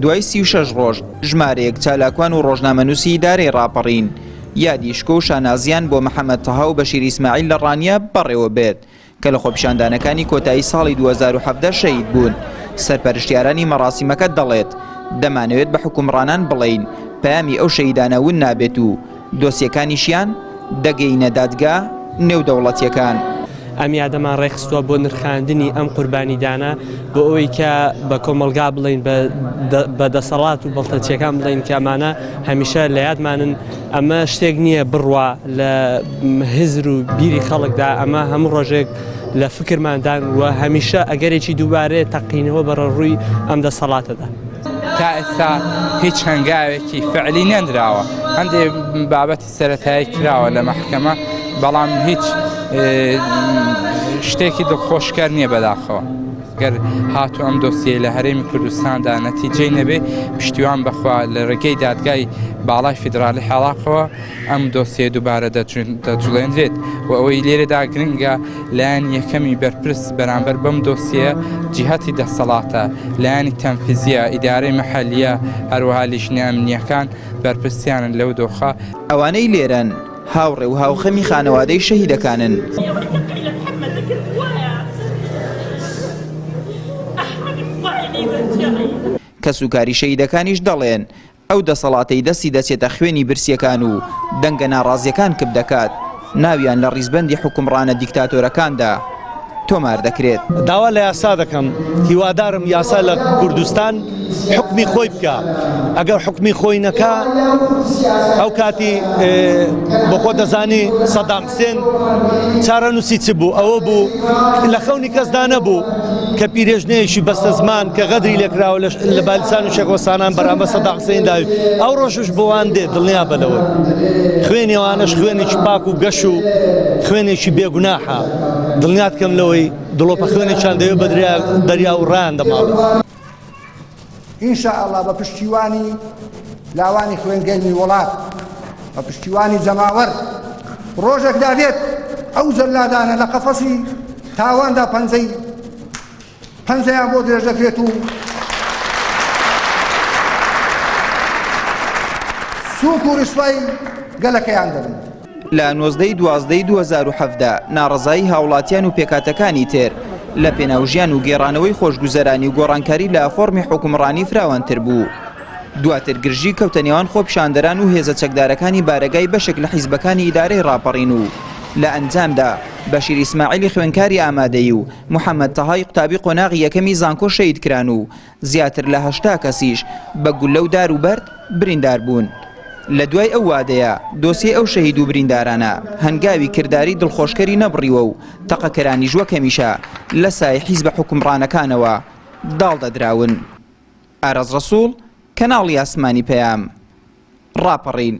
دوای 36 ڕۆژ ژمارەیەک چالاکوان و ڕۆژنامەنووسی ئیدارەی ڕاپەڕین یادی شکۆ و شانازیان بۆ محەممەد تەها و بەشیر ئیسماعیل لە ڕانیە بەڕێوە بێت کە لە خۆپیشاندانەکانی کۆتایی ساڵی 2017 شەهید بوون. سەرپەرشتیارانی مەڕاسیمەکە دەڵێت دەمانەوێت بە حکومڕانان بڵین پەیامی ئەو شەهیدانە ون نابێت و دۆسیەکانیشیان دەگەینە دادگا نێودەوڵەتیەکان. ئەم یادەمان ڕێخستووە بۆ نرخاندنی ئەم قوربانیدانە بۆ ئەوەی کە بە کۆمەلگا بڵین بە دەسەڵات و بەڵتەچیەکان بڵین کە ئەمانە هەمیشە لە یادمانن ئەمە شتێک نییە بڕوا لە هزر و بیری خەڵکدا ئەمە هەموو ڕۆژێک لە فکرماندان و هەمیشە ئەگەرێکی دووبارەیە تەقینەوە بەرە ڕووی ئەم دەسەڵاتەدا. تا ئێستا هیچ هەنگاوێکی فعلی نەندراوە هەندێک بابەتی سەرەتایی کراوە لە مەحکەمە بەڵام هیچ شتێکی دڵخۆشکار نییە بەداخەوە گەر هاتو ئەم دۆسیە لە هەرێمی کوردستاندا نەتیجەی نەبێ پشتیوان بەخوا لە ڕێگەی دادگای باڵای فیدرالی حاڵاقەوە ئەم دۆسیە دووبارە دەجوڵێنرێت و ئەوەی لێرەدا گرنگە لایەن یەکەمی بەرپرس بەرامبەر بەم دۆسیە جیهەتی دەسەڵاتە لایەنی تەنفیزیە ئیدارەی مەحەلیە هەروەها لیژنە ئەمنیەکان بەرپرسیانن لەو دۆخە. ئەوانەی لێرەن هاوڕێ و هاوخەمی خانەوادەی شەهیدەکانن. کە سوکاری شەهیدەکانیش دەڵێن ئەو دەسەڵاتەی دەستی دەچێتە خوێنی برسیەکان و دەنگە ناڕازیەکان کەم دەکات ناویان لە ڕیزبەندی حکومڕانە دیکتاتۆرەکاندا تۆمار دەکرێت. داوا لە یاسا دەکەم هیوادارم یاسا لە کوردستان حکمی خۆی بکە ئەگەر حکمی خۆی نەکا ئەو کاتی بۆ خۆ دەزانی سەدام حوسێن چارەنووسی چ بوو ئەوە بوو لە خەونی کەسدا نەبوو کە پیرێژنەیەشی بەستە زمان کە غەدری لێکراوە لە بالیسان و شێخۆسانان بەرامبەر سەدام حوسێن داوی ئەو ڕۆژش بۆوان دێت دڵنیا بنەوە خوێنێوانش خوێنێکی پاک و گەش و خوێنێکی بێگوناحە دڵنیات کەم لەوەی دڵۆپە خوێنێکیان دەوێت بە دەریا و ڕیان دەماوە. ئینشاءالله بە پشتیوانی لاوانی خوێنگەی وڵات بە پشتیوانی جەماوەر ڕۆژێک دابێت ئەو جەلادانە لە قەفەسی تاواندا پەنجەیان بۆ درێژ دەکرێت و سووک و ڕسوای گەلەکەیان دەبن. لە 19/12/2017 ناڕەزایی هاوڵاتیان و پێکاتەکانی تر لە پێناوژیان و گێڕانەوەی خۆشگوزەرانی و گۆڕانکاری لە فۆرمی حکومڕانی فراوانتر بوو. دواتر گرژی کەوتە نێوان خۆپیشاندەران و هێزە چەکدارەکانی بارگای بەشێک لە حیزبەکانی ئیدارەی ڕاپەڕین و لە ئەنجامدا بەشیر ئیسماعیلی خوێنکاری ئامادەی و محەممەد تەهای قوتابی قۆناغی یەکەمی زانکۆ شەهید کران و زیاتر لە 80 کەسیش بە گولە و دار و بەرد بریندار بوون. لە دوای ئەو وادەیە دۆسیە ئەو شەهید و بریندارانە هەنگاوی کردداری دڵخۆشکەری نەبڕیوە و تەقەکەرانی ژوە کەمیشە لە سای حیزبە حکومڕانەکانەوە داڵ دەدراون. ئارەز ڕەسوڵ، کەناڵی ئاسمانی پەیام، ڕاپەڕین.